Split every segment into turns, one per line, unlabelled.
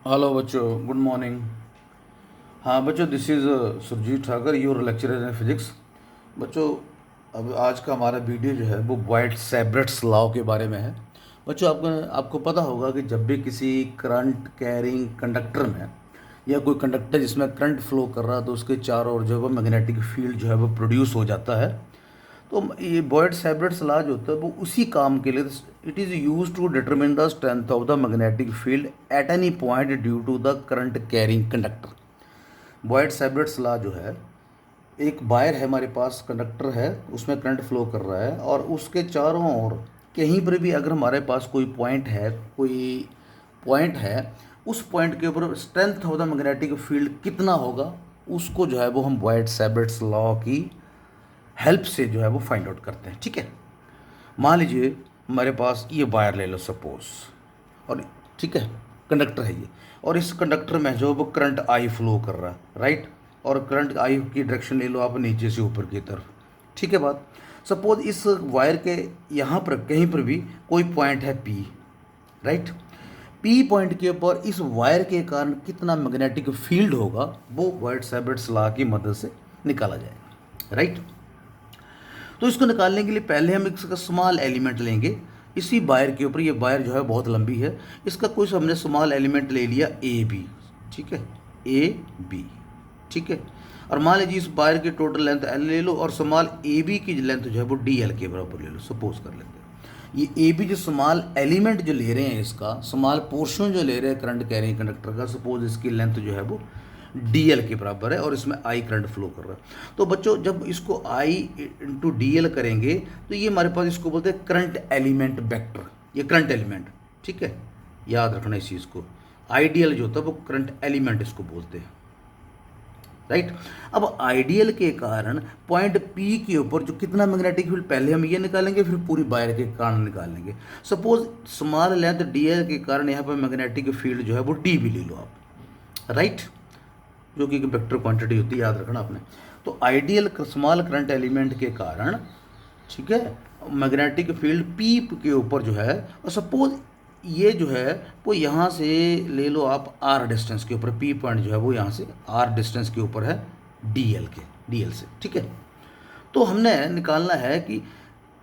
Hello बच्चों, good morning. हाँ बच्चों, this is Surjit Thakar, your lecturer in physics. बच्चों, अब आज का हमारा वीडियो जो है वो वाइट सेब्रेट्स लॉ के बारे में है। बच्चों, आपको आपको पता होगा कि जब भी किसी करंट कैरिंग कंडक्टर में या कोई कंडक्टर जिसमें करंट फ्लो कर रहा है तो उसके चारों ओर जो है वो मैग्नेटिक फील्ड जो है वो प्रोड्यूस हो जाता है। तो ये बॉयड सेब्रेट्स लॉ जो होता है वो उसी काम के लिए it is use to determine the strength of the magnetic field at any point due to the current carrying conductor. Biot Savart's law जो है, एक वायर है हमारे पास, कंडक्टर है, उसमें करंट फ्लो कर रहा है और उसके चारों ओर कहीं पर भी अगर हमारे पास कोई पॉइंट है, उस पॉइंट के ऊपर strength of the magnetic field कितना होगा, उसको जो है वो हम बॉयड सेब्रेट्स लॉ की हेल्प से जो है वो फाइंड आउट करते हैं। ठीक है, मान लीजिए हमारे पास ये वायर ले लो सपोज, और ठीक है, कंडक्टर है ये, और इस कंडक्टर में जो वो करंट आई फ्लो कर रहा है, राइट। और करंट आई की डायरेक्शन ले लो आप नीचे से ऊपर की तरफ। ठीक है बात। सपोज इस वायर के यहाँ पर कहीं पर भी कोई पॉइंट है पी, राइट। पी पॉइंट के ऊपर इस वायर के कारण कितना मैग्नेटिक फील्ड होगा वो वाइट सेब्रेट्स लॉ की मदद से निकाला जाएगा, राइट। तो इसको निकालने के लिए पहले हम इसका स्मॉल एलिमेंट लेंगे इसी वायर के ऊपर। ये वायर जो है बहुत लंबी है, इसका कोई हमने स्मॉल एलिमेंट ले लिया ए बी। ठीक है, ए बी। ठीक है, और मान लीजिए इस वायर की टोटल लेंथ एल ले लो और स्मॉल ए बी की लेंथ जो है वो डी एल के बराबर ले लो, सपोज कर लेते हैं। ये ए बी जो स्मॉल एलिमेंट जो ले रहे हैं, इसका स्मॉल पोर्शन जो ले रहे हैं करंट कैरिंग कंडक्टर का, सपोज इसकी लेंथ जो है वो डी एल के बराबर है और इसमें आई करंट फ्लो कर रहा है। तो बच्चों, जब इसको आई इंटू डी एल करेंगे तो ये हमारे पास इसको बोलते हैं करंट एलिमेंट वेक्टर। ये करंट एलिमेंट, ठीक है, याद रखना इस चीज़ को। आइडियल जो होता है वो करंट एलिमेंट इसको बोलते हैं, राइट। अब आइडियल के कारण पॉइंट पी के ऊपर जो कितना मैग्नेटिक फील्ड, पहले हम ये निकालेंगे फिर पूरी वायर के कारण निकालेंगे। Suppose small length D L के कारण यहाँ पर मैग्नेटिक फील्ड जो है वो डी भी ले लो आप, राइट, जो कि वेक्टर क्वांटिटी होती है, याद रखना आपने। तो आइडियल स्मॉल करंट एलिमेंट के कारण, ठीक है, मैग्नेटिक फील्ड पी के ऊपर जो है, और सपोज ये जो है वो यहाँ से ले लो आप आर डिस्टेंस के ऊपर, पी पॉइंट जो है वो यहाँ से आर डिस्टेंस के ऊपर है डी एल से। ठीक है, तो हमने निकालना है कि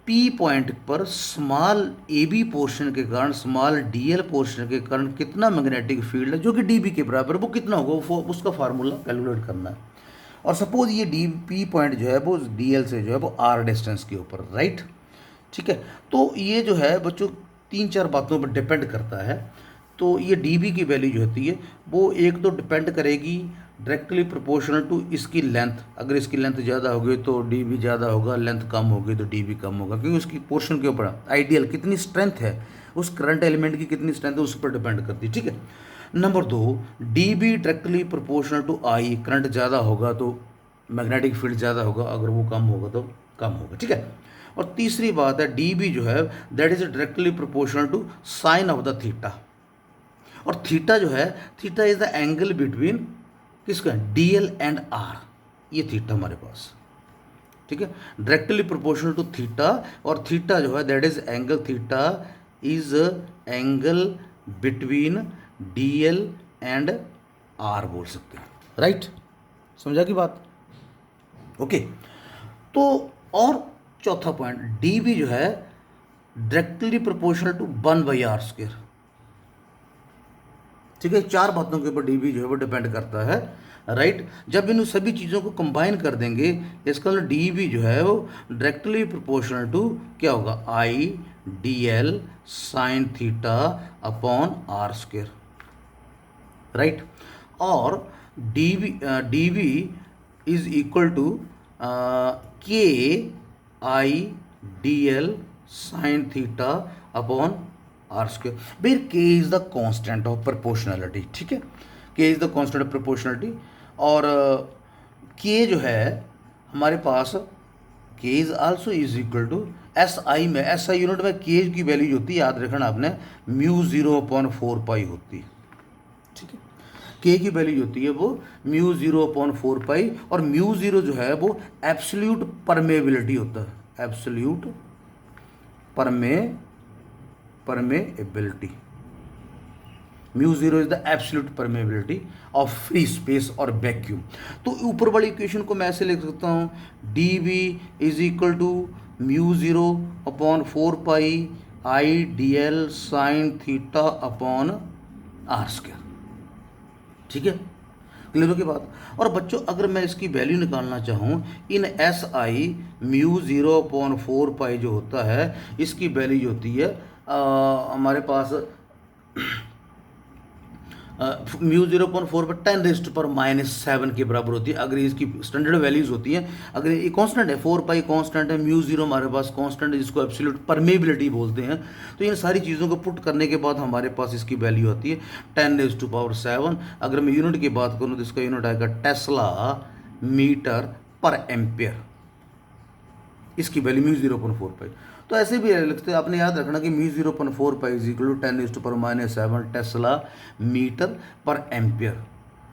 पी पॉइंट पर स्मॉल ए बी पोर्शन के कारण स्मॉल डी एल पोर्शन के कारण कितना मैग्नेटिक फील्ड है जो कि डी बी के बराबर, वो कितना होगा, वो उसका फार्मूला कैलकुलेट करना है। और सपोज ये डी पी पॉइंट जो है वो डी एल से जो है वो आर डिस्टेंस के ऊपर, राइट। ठीक है, तो ये जो है बच्चों तीन चार बातों पर डिपेंड करता है। तो ये डी बी की वैल्यू जो होती है वो एक तो डिपेंड करेगी डायरेक्टली प्रोपोर्शनल टू इसकी लेंथ। अगर इसकी लेंथ ज़्यादा होगी तो डी बी ज़्यादा होगा, लेंथ कम होगी तो डी बी कम होगा, क्योंकि उसकी पोर्शन के ऊपर आइडियल कितनी स्ट्रेंथ है, उस करंट एलिमेंट की कितनी स्ट्रेंथ है उस पर डिपेंड करती है। ठीक है, नंबर दो, D B directly proportional to I, current ज़्यादा होगा तो मैग्नेटिक फील्ड ज़्यादा होगा, अगर वो कम होगा तो कम होगा। ठीक है, और तीसरी बात है डी बी जो है that is directly proportional to sine of the theta. और थीटा जो है, theta is the angle between किसका, डी एल एंड आर, ये थीटा हमारे पास। ठीक है, डायरेक्टली प्रोपोर्शनल टू थीटा, और थीटा जो है that is angle, theta is angle between D L and R बोल सकते हैं, राइट। समझा की बात? ओके, तो और चौथा पॉइंट, डी बी जो है डायरेक्टली प्रोपोर्शनल टू 1/r²। ठीक है, चार बातों के ऊपर डी बी जो है वो डिपेंड करता है, राइट। जब इन सभी चीज़ों को कंबाइन कर देंगे, इसका मतलब डी बी जो है वो डायरेक्टली प्रोपोर्शनल टू क्या होगा, I D L sine theta upon r², right. और D B is equal to K I D L sine theta upon r²। फिर K is the constant of proportionality. ठीक है, K is the constant of proportionality, और K जो है हमारे पास, K is also is equal to S I में, S I unit में के की वैल्यू होती है, याद रखना आपने, μ0/4π होती है। ठीक है, के की वैल्यू होती है वो μ0/4π, और μ0 जो है वो एब्सोल्यूट परमेबिलिटी होता है, absolute permeability. Mu zero is the absolute permeability of free space और वैक्यूम। तो ऊपर वाली इक्वेशन को मैं ऐसे लिख सकता हूँ, D V is equal to mu zero upon 4 pi I D L sine theta upon R square. ठीक है, क्लियर हो की बात। और बच्चों अगर मैं इसकी वैल्यू निकालना चाहूँ in S I mu zero upon 4 pi जो होता है, इसकी वैल्यू जो होती है हमारे पास म्यू 0.4 पर 10⁻⁻⁷ के बराबर होती है अगर इसकी स्टैंडर्ड वैल्यूज़ होती हैं। अगर ये कांस्टेंट है 4 पाई कांस्टेंट है, म्यू ज़ीरो हमारे पास कांस्टेंट है जिसको एब्सोल्यूट परमेबिलिटी बोलते हैं। तो इन सारी चीज़ों को पुट करने के बाद हमारे पास इसकी वैल्यू आती है 10⁻⁷। अगर मैं यूनिट की बात करूँ तो इसका यूनिट आएगा टेस्ला मीटर पर एम्पियर, इसकी वैल्यू म्यू 0.4 पाई। तो ऐसे भी लिखते हैं, आपने याद रखना कि mu 0.4 pi is equal to 10⁻⁷ tesla metre per ampere,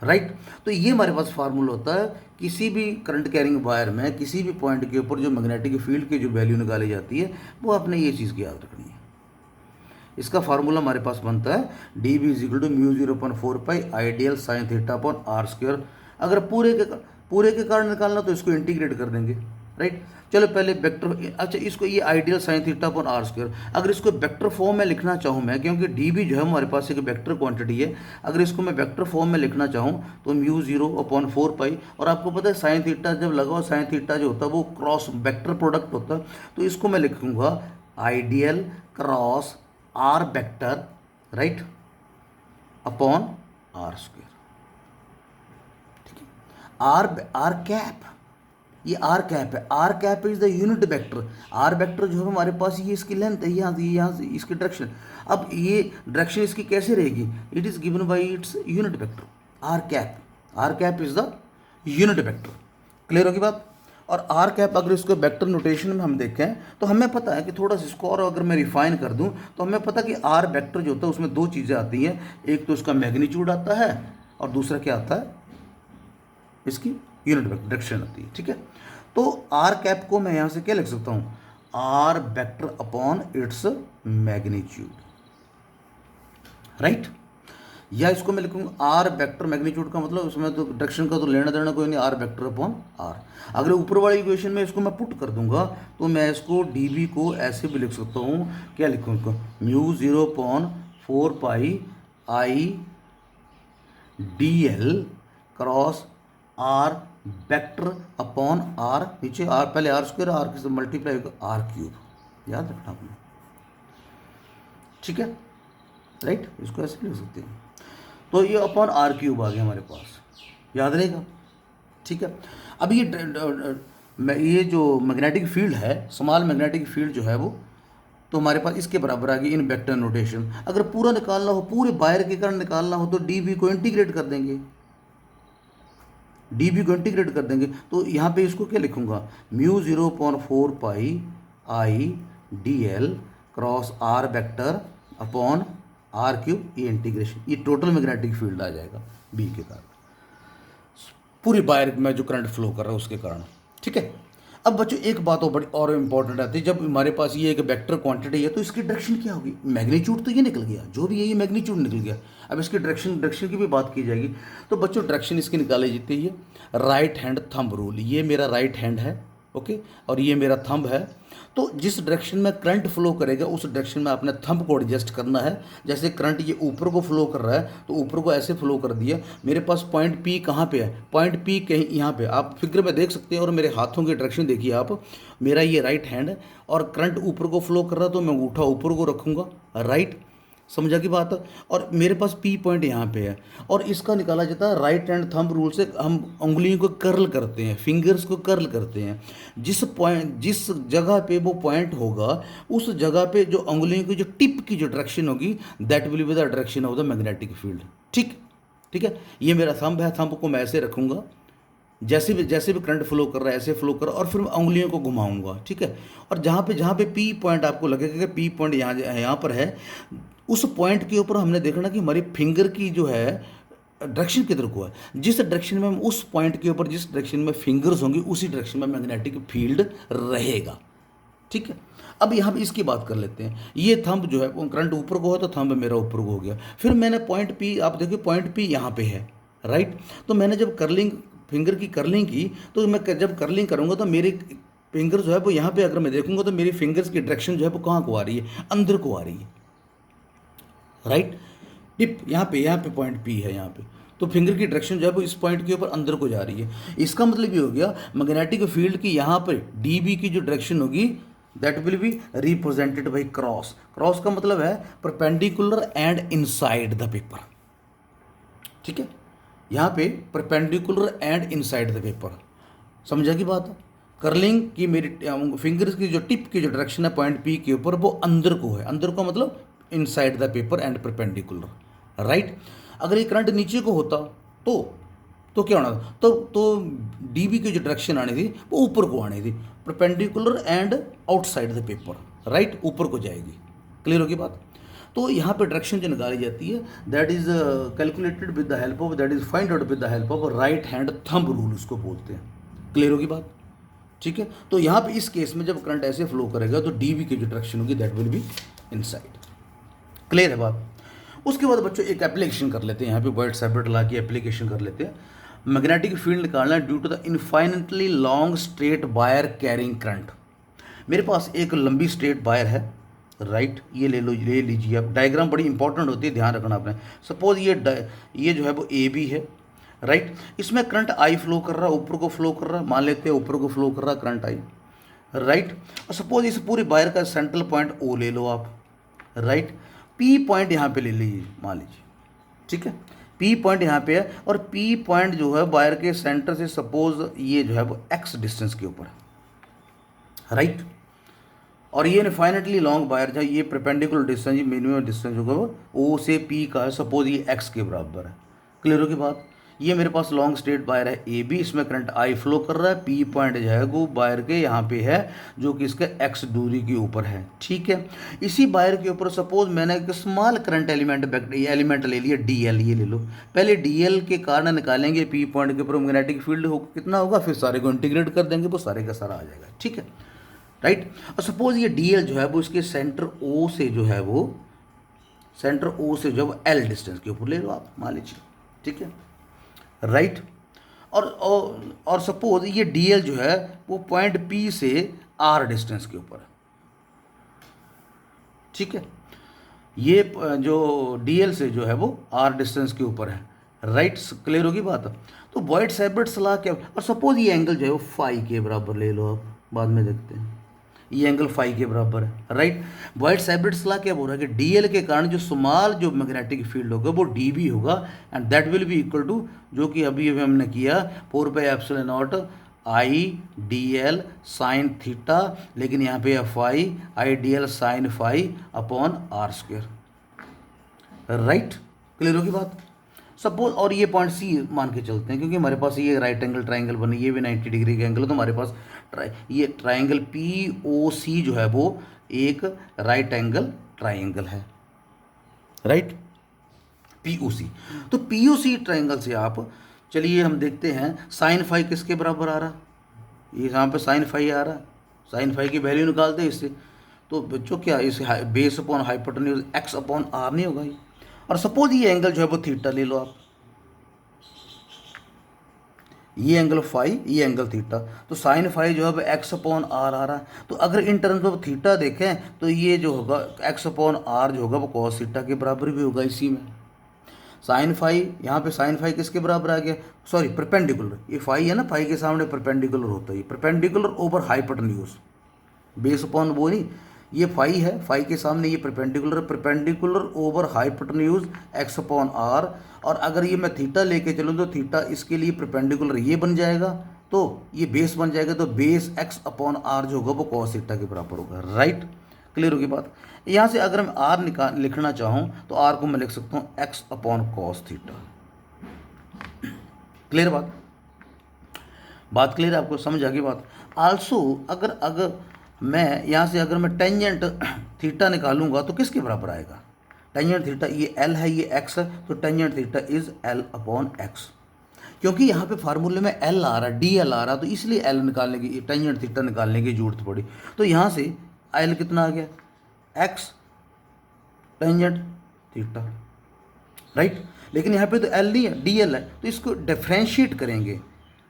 right. तो ये हमारे पास फार्मूला होता है किसी भी करंट कैरिंग वायर में किसी भी पॉइंट के ऊपर जो मैग्नेटिक फील्ड की जो वैल्यू निकाली जाती है वो आपने ये चीज़ की याद रखनी है। इसका फार्मूला हमारे पास बनता है D B is equal to mu 0.4 pi I D L sine theta upon R square. अगर पूरे के कारण निकालना तो इसको इंटीग्रेट कर देंगे, राइट। चलो पहले वेक्टर, अच्छा इसको ये I D L sine theta upon R square, अगर इसको वेक्टर फॉर्म में लिखना चाहूँ मैं, क्योंकि डी बी जो है हमारे पास एक वेक्टर क्वांटिटी है, अगर इसको मैं वेक्टर फॉर्म में लिखना चाहूँ तो म्यू 0/4 पाई। और आपको पता है साइन थीटा जब लगा, साइन थीटा जो होता है वो क्रॉस वेक्टर प्रोडक्ट होता है, तो इसको मैं लिखूँगा I D L cross R vector, right, upon R square. ठीक है, आर कैप, ये आर कैप है, R cap is the unit vector. R vector जो है हमारे पास ये इसकी लेंथ है, यहाँ से इसकी डायरेक्शन। अब ये डायरेक्शन इसकी कैसे रहेगी, it is given by its unit vector R cap. R cap is the unit vector, clear होगी बात। और आर कैप अगर इसको वेक्टर नोटेशन में हम देखें तो हमें पता है कि थोड़ा सा इसको और अगर मैं रिफाइन कर दूं तो हमें पता है कि आर वेक्टर जो होता है उसमें दो चीज़ें आती हैं, एक तो उसका मैग्नीट्यूड आता है और दूसरा क्या आता है, इसकी यूनिट वेक्टर डायरेक्शन आती है। ठीक है, तो आर कैप को मैं यहाँ से क्या लिख सकता हूँ, R vector upon its magnitude, right. या इसको मैं लिखूंगा आर वेक्टर, मैग्नीट्यूड का मतलब उसमें तो डायरेक्शन का तो लेना देना कोई नहीं, आर वेक्टर अपॉन आर। अगर ऊपर वाली इक्वेशन में इसको मैं पुट कर दूंगा तो मैं इसको डी बी को ऐसे भी लिख सकता हूँ, क्या लिखूँ, mu 0/4 I D L cross R vector upon R, नीचे आर, पहले आर स्क्वायर, आर के साथ मल्टीप्लाई होगा आर क्यूब, याद रखना आपने। ठीक है, राइट, इसको ऐसे लिख सकते हैं। तो ये अपॉन आर क्यूब आ गया हमारे पास, याद रहेगा। ठीक है, अब ये जो मैग्नेटिक फील्ड है, स्मॉल मैग्नेटिक फील्ड जो है वो तो हमारे पास इसके बराबर आ गई इन वेक्टर नोटेशन। अगर पूरा निकालना हो, पूरे वायर के कारण निकालना हो तो डी बी को इंटीग्रेट कर देंगे, डी बी को इंटीग्रेट कर देंगे। तो यहाँ पे इसको क्या लिखूंगा, mu 0/4 I D L cross R vector upon R cube, ये इंटीग्रेशन, ये टोटल मैग्नेटिक फील्ड आ जाएगा बी के कारण, पूरी वायर में जो करंट फ्लो कर रहा है उसके कारण। ठीक है, अब बच्चों एक बात और बड़ी और इम्पॉर्टेंट आती है, जब हमारे पास ये एक वेक्टर क्वांटिटी है तो इसकी डायरेक्शन क्या होगी, मैग्नीट्यूड तो ये निकल गया, जो भी है ये मैग्नीट्यूड निकल गया। अब इसकी डायरेक्शन की भी बात की जाएगी। तो बच्चों डायरेक्शन इसकी निकाली जाती है राइट हैंड थंब रूल। ये मेरा राइट हैंड है, ओके, और ये मेरा थंब है। तो जिस डायरेक्शन में करंट फ्लो करेगा उस डायरेक्शन में आपने थंब को एडजस्ट करना है। जैसे करंट ये ऊपर को फ्लो कर रहा है तो ऊपर को ऐसे फ्लो कर दिया। मेरे पास पॉइंट पी कहाँ पे है, पॉइंट पी कहीं यहाँ पे आप फिगर में देख सकते हैं। और मेरे हाथों की डायरेक्शन देखिए आप, मेरा ये राइट हैंड है और करंट ऊपर को फ्लो कर रहा है तो मैं अंगूठा ऊपर को रखूँगा, राइट, समझा की बात। और मेरे पास पी पॉइंट यहाँ पे है और इसका निकाला जाता है राइट हैंड थंब रूल से। हम उंगलियों को कर्ल करते हैं, फिंगर्स को कर्ल करते हैं। जिस जगह पे वो पॉइंट होगा उस जगह पे जो उंगलियों की जो टिप की जो डायरेक्शन होगी that will be the direction of the magnetic field. ठीक है, ये मेरा थंब है, थंब को मैं ऐसे रखूँगा, जैसे भी करंट फ्लो कर रहा है ऐसे फ्लो कर रहा है, और फिर मैं उंगलियों को घुमाऊंगा। ठीक है, और जहाँ पे पी पॉइंट आपको लगेगा कि पी पॉइंट यहाँ पर है, उस पॉइंट के ऊपर हमने देखना कि हमारी फिंगर की जो है डायरेक्शन किधर को है। जिस डायरेक्शन में उस पॉइंट के ऊपर जिस डायरेक्शन में फिंगर्स होंगी उसी डायरेक्शन में मैग्नेटिक फील्ड रहेगा। ठीक है। अब यहाँ पे इसकी बात कर लेते हैं। ये थंब जो है वो करंट ऊपर को है तो थंब मेरा ऊपर को हो गया। फिर मैंने पॉइंट पी, आप देखिए पॉइंट पी यहाँ पे है, राइट। तो मैंने जब कर्लिंग फिंगर की कर्लिंग की, तो मैं जब कर्लिंग करूँगा तो मेरी फिंगर जो है वो यहाँ पे अगर मैं देखूंगा तो मेरी फिंगर्स की डायरेक्शन जो है वो कहाँ को आ रही है, अंदर को आ रही है, राइट। टिप यहाँ पे पॉइंट पी है यहाँ पे, तो फिंगर की डायरेक्शन जो है वो इस पॉइंट के ऊपर अंदर को जा रही है। इसका मतलब ये हो गया मैग्नेटिक फील्ड की यहाँ पर डी बी की जो डायरेक्शन होगी that will be represented by cross. Cross का मतलब है perpendicular and inside the paper, ठीक है। यहाँ पे perpendicular and inside the paper, समझा की बात। कर्लिंग की मेरी फिंगर्स की जो टिप की जो डायरेक्शन है पॉइंट पी के ऊपर वो अंदर को है, अंदर को मतलब inside the paper and perpendicular, right. अगर ये करंट नीचे को होता तो क्या होना था, तो डीबी की जो डायरेक्शन आनी थी वो ऊपर को आनी थी, perpendicular and outside the paper, right, ऊपर को जाएगी। क्लियर होगी बात। तो यहाँ पे डायरेक्शन जो निकाली जाती है that is calculated with the help of, that is find out with the help of right hand thumb rule, उसको बोलते हैं। क्लियर होगी बात, ठीक है। तो यहाँ पे इस केस में जब करंट ऐसे फ्लो करेगा तो डीबी की जो डायरेक्शन होगी that will be inside. Clear है बात। उसके बाद बच्चों एक एप्लीकेशन कर लेते हैं, यहाँ पे वाइट-सैबर्ट लॉ की एप्लीकेशन कर लेते हैं। मैग्नेटिक फील्ड निकालना है due to the infinitely long straight wire carrying current. मेरे पास एक लंबी स्ट्रेट वायर है, राइट, ये ले लो, ले लीजिए आप। डायग्राम बड़ी इंपॉर्टेंट होती है, ध्यान रखना आपने। सपोज ये जो है वो ए बी है, राइट। इसमें करंट आई फ्लो कर रहा है, ऊपर को फ्लो कर रहा है, मान लेते हैं ऊपर को फ्लो कर रहा है करंट आई, राइट। और सपोज इस पूरी वायर का सेंट्रल पॉइंट ओ ले लो आप, राइट। पी पॉइंट यहाँ पे ले लीजिए, मान लीजिए, ठीक है। पी पॉइंट यहाँ पे है और पी पॉइंट जो है वायर के सेंटर से सपोज ये जो है वो एक्स डिस्टेंस के ऊपर है, राइट। और ये इनफाइनेटली लॉन्ग वायर जो ये परपेंडिकुलर डिस्टेंस, ये मिनिमम डिस्टेंस जो है ओ से पी का है, सपोज ये एक्स के बराबर है। क्लियर होगी बात। ये मेरे पास लॉन्ग स्ट्रेट वायर है ए बी, इसमें करंट आई फ्लो कर रहा है, पी पॉइंट जो है वो वायर के यहाँ पे है जो कि इसके एक्स दूरी के ऊपर है, ठीक है। इसी वायर के ऊपर सपोज मैंने एक स्मॉल करंट एलिमेंट ले लिया डी एल, ये ले लो। पहले डी एल के कारण निकालेंगे पी पॉइंट के ऊपर मैग्नेटिक फील्ड हो कितना होगा, फिर सारे को इंटीग्रेट कर देंगे, वो सारे का सारा आ जाएगा, ठीक है, राइट। और सपोज ये डी एल जो है वो इसके सेंटर ओ से जो है वो एल डिस्टेंस के ऊपर ले लो आप, मान लीजिए, ठीक है, राइट। और सपोज ये डीएल जो है वो पॉइंट पी से आर डिस्टेंस के ऊपर है, ठीक है। ये जो डीएल से जो है वो आर डिस्टेंस के ऊपर है, राइट। क्लियर होगी बात। तो वाइट-सैबर्ट लॉ क्या, और सपोज ये एंगल जो है वो फाई के बराबर ले लो आप, बाद में देखते हैं, ये एंगल फाई के बराबर है, राइट। वाइट-सैबर्ट लॉ क्या बोल रहा है कि डीएल के कारण जो स्मॉल जो मैग्नेटिक फील्ड होगा वो डीबी होगा and that will be equal to, जो कि अभी हमने किया 4πε0 I D L sine theta, लेकिन यहाँ पे phi I D L sine phi upon R square, right. Clear होगी बात। सपोज और ये पॉइंट सी मान के चलते हैं क्योंकि हमारे पास ये राइट एंगल ट्राइंगल बने, ये भी 90 डिग्री का एंगल है, तो हमारे पास ये ट्राइंगल पी ओ सी जो है वो एक राइट एंगल ट्राइंगल है, राइट, पी ओ सी। तो पी ओ सी ट्राइंगल से आप चलिए हम देखते हैं साइन फाई किसके बराबर आ रहा, ये यहाँ पे साइन फाई आ रहा है, साइन फाई की वैल्यू निकालते हैं इससे। तो बच्चों क्या इस base upon hypotenuse X upon R नहीं होगा ये। और सपोज ये एंगल जो है वो थीटा ले लो आप, ये एंगल फाई, ये एंगल थीटा, तो साइन फाई जो है वो एक्स अपॉन आर आ रहा है। तो अगर इन टर्म्स ऑफ थीटा देखें तो ये जो होगा एक्स अपॉन आर जो होगा वो कॉस थीटा के बराबर भी होगा इसी में। साइन फाई, यहाँ पे साइन फाई किसके बराबर आ गया, सॉरी परपेंडिकुलर, ये फाई है ना, फाई के सामने परपेंडिकुलर होता है, perpendicular over hypotenuse, base upon वो नहीं, ये फाई है, फाई के सामने ये perpendicular over hypotenuse X upon R. और अगर ये मैं थीटा लेके चलूँ तो थीटा इसके लिए परपेंडिकुलर ये बन जाएगा, तो ये बेस बन जाएगा, तो बेस एक्स अपॉन आर जो होगा वो कॉस थीटा के बराबर होगा, राइट। क्लियर होगी बात। यहाँ से अगर मैं आर लिखना चाहूँ तो आर को मैं लिख सकता हूँ x upon cos theta. Clear बात क्लियर है आपको, समझ आ गई बात। आल्सो अगर मैं यहाँ से अगर मैं टेंजेंट थीटा निकालूंगा तो किसके बराबर आएगा, टेंजेंट थीटा, ये एल है ये एक्स है, तो tangent theta is L upon x. क्योंकि यहाँ पे फार्मूले में एल आ रहा, डी एल आ रहा, तो इसलिए एल निकालने की, टेंजेंट थीटा निकालने की जरूरत पड़ी। तो यहाँ से एल कितना आ गया, एक्स टेंजेंट थीटा, राइट। लेकिन यहाँ पे तो एल नहीं है, डी एल है, तो इसको डिफ्रेंशिएट करेंगे।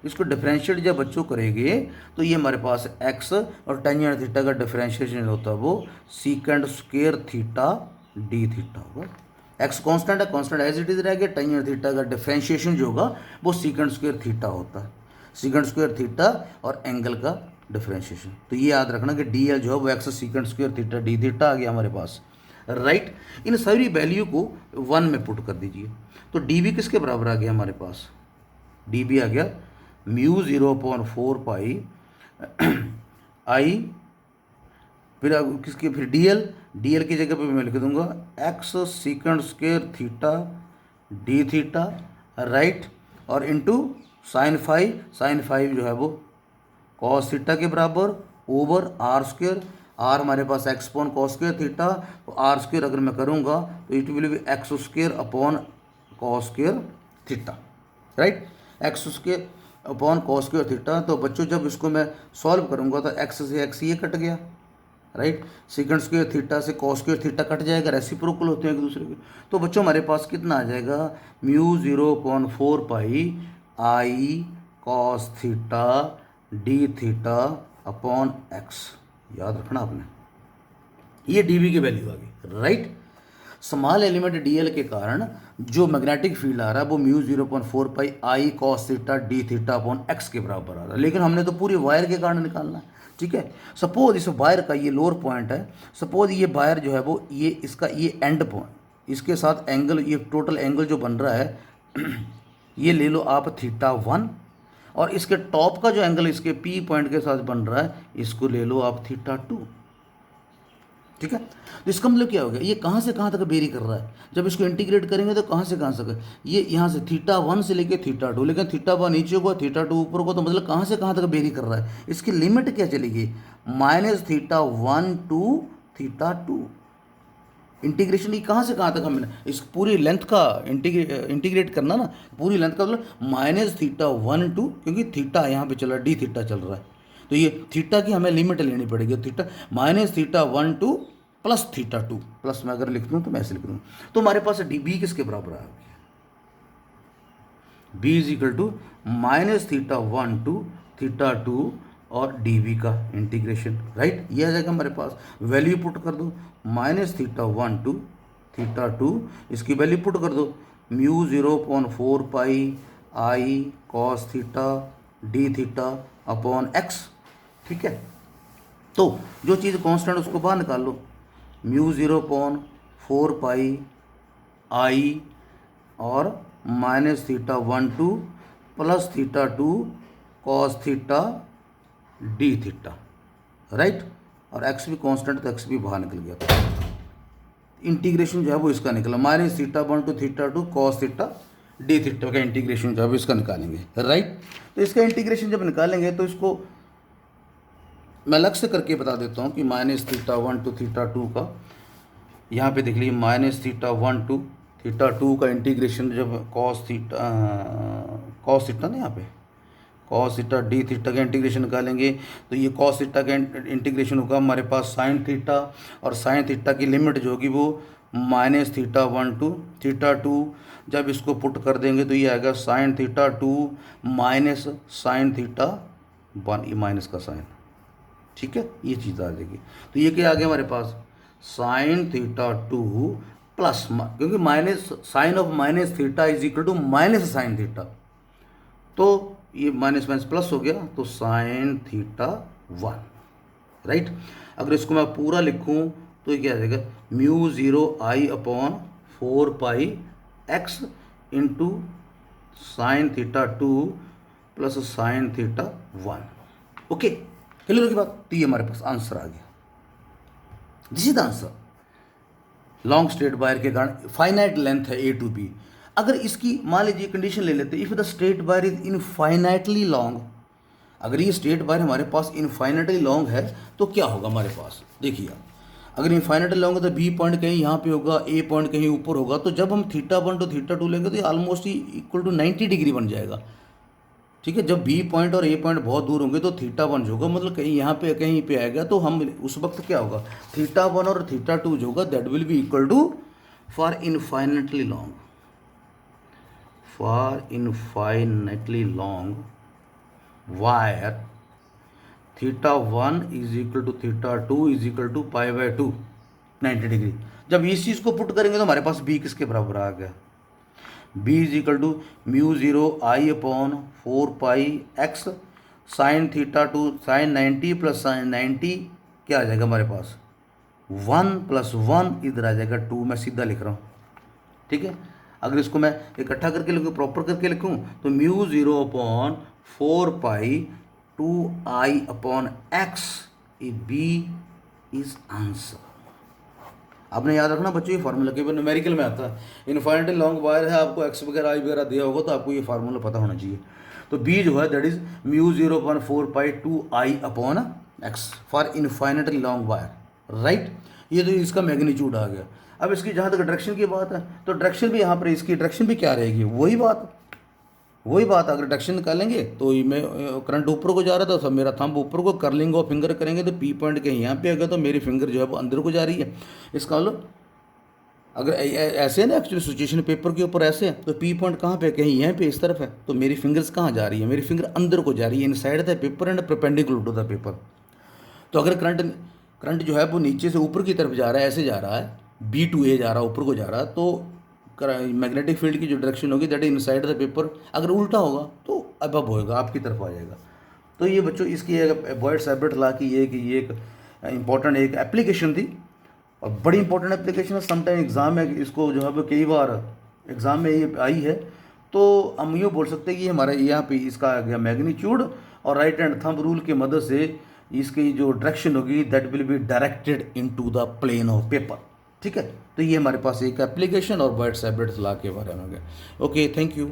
इसको डिफ्रेंशिएट जब बच्चों करेंगे तो ये हमारे पास एक्स और टेंजेंट थीटा का डिफ्रेंशिएशन होता है वो सीकेंड स्क्वायर थीटा डी थीटा होगा। एक्स कांस्टेंट है, कांस्टेंट एज इट इज रह गया। टेंजेंट थीटा का डिफ्रेंशिएशन जो होगा वो सीकेंड स्क्वायर थीटा होता है, सीकेंड स्क्वायर थीटा और एंगल का डिफ्रेंशिएशन। तो ये याद रखना कि डी एल जो है वो X secant square theta D theta आ गया हमारे पास, राइट। इन सभी वैल्यू को 1 में पुट कर दीजिए। तो डी बी किसके बराबर आ गया हमारे पास, डी बी आ गया म्यू 0/4 पाई आई, फिर किसके, फिर डी एल की जगह पे मैं लिख दूंगा x secant square theta D theta, right, और इंटू साइन फाइव जो है वो कॉस थीटा के बराबर ओवर आर स्क्वायर। आर हमारे पास X upon cos square theta, तो आर स्क्वायर अगर मैं करूँगा तो it will be X square upon cos square theta, right, X square upon cos square theta. तो बच्चों जब इसको मैं सॉल्व करूँगा तो एक्स से एक्स ये कट गया, राइट, सेकंड स्क्वायर थीटा से कॉस स्क्वायर थीटा कट जाएगा, रेसिप्रोकल होते हैं एक दूसरे के। तो बच्चों हमारे पास कितना आ जाएगा, mu 0/4 pi I cos theta D theta upon X, याद रखना आपने, ये डीवी की वैल्यू आ गई, राइट। स्मॉल एलिमेंट डीएल के कारण जो मैग्नेटिक फील्ड आ रहा है वो mu 0/4 pi I cos theta D theta upon X के बराबर आ रहा है। लेकिन हमने तो पूरी वायर के कारण निकालना है, ठीक है। सपोज इस वायर का ये लोअर पॉइंट है, सपोज ये वायर जो है वो ये इसका ये एंड पॉइंट, इसके साथ एंगल, ये टोटल एंगल जो बन रहा है ये ले लो आप θ1, और इसके टॉप का जो एंगल इसके पी पॉइंट के साथ बन रहा है इसको ले लो आप θ2, ठीक है। तो इसका मतलब क्या हो गया, ये कहाँ से कहाँ तक वेरी कर रहा है। जब इसको इंटीग्रेट करेंगे तो कहाँ से कहाँ तक, ये यहाँ से θ1 से लेके θ2, लेकिन θ1 नीचे होगा θ2 ऊपर होगा, तो मतलब कहाँ से कहाँ तक वेरी कर रहा है। इसकी लिमिट क्या चलेगी, -θ1 टू θ2। इंटीग्रेशन ये कहाँ से कहाँ तक हमने इस पूरी लेंथ का इंटीग्रेट करना ना, पूरी लेंथ का मतलब -θ1 टू, क्योंकि थीटा यहाँ पे चल रहा है, डी थीटा चल रहा है, तो ये थीटा की हमें लिमिट लेनी पड़ेगी। थीटा -θ1 टू प्लस θ2, प्लस मैं अगर लिख दूँ तो मैं ऐसे लिख दूँ, तो हमारे पास डी बी किसके बराबर आ गया, b is equal to -θ1 to θ2 और dv का इंटीग्रेशन, राइट। ये आ जाएगा हमारे पास, वैल्यू पुट कर दो -θ1 टू θ2, इसकी वैल्यू पुट कर दो mu 0/4 pi I cos theta D theta upon X, ठीक है। तो जो चीज़ कांस्टेंट उसको बाहर निकाल लो, म्यू 0/4 पाई आई और -θ1 to plus θ2 cos theta D theta, right, और एक्स भी कांस्टेंट तो एक्स भी बाहर निकल गया था। इंटीग्रेशन जो है वो इसका निकला -θ1 to θ2 cos theta D theta का इंटीग्रेशन जो है वो इसका निकालेंगे, राइट। तो इसका इंटीग्रेशन जब निकालेंगे तो इसको मैं अलग से करके बता देता हूँ कि -θ1 टू θ2 का, यहाँ पे देख लीजिए -θ1 टू θ2 का इंटीग्रेशन जब कॉस थीटा ना, यहाँ पे कॉस थीटा डी थीटा का इंटीग्रेशन निकालेंगे तो ये कॉस थीटा का इंटीग्रेशन होगा हमारे पास साइन थीटा, और साइन थीटा की लिमिट जो होगी वो -θ1 टू θ2, जब इसको पुट कर देंगे तो ये आएगा साइन θ2 माइनस साइन θ1, ये माइनस का साइन, ठीक है, ये चीज़ आ जाएगी। तो ये क्या आ गया हमारे पास, साइन θ2 प्लस, क्योंकि minus sine of -θ is equal to minus sine theta, तो ये माइनस माइनस प्लस हो गया, तो साइन θ1, राइट। अगर इसको मैं पूरा लिखूं तो ये क्या आ जाएगा, mu 0I/4 pi X into sine θ2 plus sine θ1, okay, clear की बात। तो ये हमारे पास आंसर आ गया, this is the answer. Long straight wire के कारण फाइनाइट लेंथ है ए टू बी। अगर इसकी मान लीजिए कंडीशन ले लेते, if the straight wire is infinitely long, अगर ये स्ट्रेट वायर हमारे पास इनफाइनाइटली लॉन्ग है तो क्या होगा हमारे पास, देखिए अगर इनफाइनाइटली लॉन्ग है तो बी पॉइंट कहीं यहाँ पे होगा, ए पॉइंट कहीं ऊपर होगा, तो जब हम θ1 टू θ2 लेंगे तो ये ऑलमोस्ट ही इक्वल टू 90 डिग्री बन जाएगा, ठीक है। जब बी पॉइंट और ए पॉइंट बहुत दूर होंगे तो थीटा वन जो होगा, मतलब कहीं यहाँ पे कहीं पे आएगा, तो हम उस वक्त क्या होगा, थीटा वन और थीटा टू जो होगा that will be equal to for infinitely long, for infinitely long wire theta one is equal to theta two is equal to pi by two 90 degree. जब इस चीज़ को पुट करेंगे तो हमारे पास B किसके बराबर आ गया, B is equal to mu zero I upon 4 pi X sine theta two sine 90 plus sine 90 क्या आ जाएगा हमारे पास 1 प्लस 1 इधर आ जाएगा 2। मैं सीधा लिख रहा हूँ, ठीक है। अगर इसको मैं इकट्ठा करके लिखूँ, प्रॉपर करके लिखूँ, तो mu zero upon 4 pi 2 I upon X, B is answer. आपने याद रखना बच्चों ये फार्मूला, केवल न्यूमेरिकल में आता है। इनफाइनाइटली लॉन्ग वायर है, आपको एक्स वगैरह आई वगैरह दिया होगा तो आपको ये फार्मूला पता होना चाहिए। तो बी जो है that is mu 0.4 pi 2 I upon x for infinitely long wire, right. ये तो इसका मैग्नीट्यूड आ गया। अब इसकी जहाँ तक डायरेक्शन की बात है, तो डायरेक्शन भी यहाँ पर, इसकी डायरेक्शन भी क्या रहेगी, वही बात अगर डायरेक्शन निकालेंगे तो मैं करंट ऊपर को जा रहा था, सब मेरा थंब ऊपर को, कर्लिंग और फिंगर करेंगे तो पी पॉइंट कहीं यहाँ पे आ गया, तो मेरी फिंगर जो है वो अंदर को जा रही है। इसका मतलब अगर ऐसे है ना एक्चुअली सिचुएशन पेपर के ऊपर ऐसे है, तो पी पॉइंट कहाँ पे, कहीं यहाँ पे इस तरफ है, तो मेरी फिंगर्स कहाँ जा रही है, मेरी फिंगर अंदर को जा रही है, inside the paper and perpendicular to the paper. तो अगर करंट जो है वो नीचे से ऊपर की तरफ जा रहा है, ऐसे जा रहा है, बी टू ए जा रहा है, ऊपर को जा रहा है, तो मैग्नेटिक फील्ड की जो डायरेक्शन होगी that is inside the paper. अगर उल्टा होगा तो अबव होएगा, आपकी तरफ आ जाएगा। तो ये बच्चों इसकी एक बॉयड-सैब्रेट लॉ की ये एक इंपॉर्टेंट एक एप्लीकेशन थी, और बड़ी इंपॉर्टेंट एप्लीकेशन है। समटाइम एग्ज़ाम में इसको जो है वो कई बार एग्ज़ाम में ये आई है। तो हम यूँ बोल सकते हैं कि हमारा यहाँ पे इसका आ गया मैग्नीट्यूड, और राइट हैंड थंब रूल की मदद से इसकी जो डायरेक्शन होगी that will be directed into the plane of paper, ठीक है। तो ये हमारे पास एक एप्लीकेशन और बॉयड-सैब्रेट लॉ के बारे में है। Okay, thank you.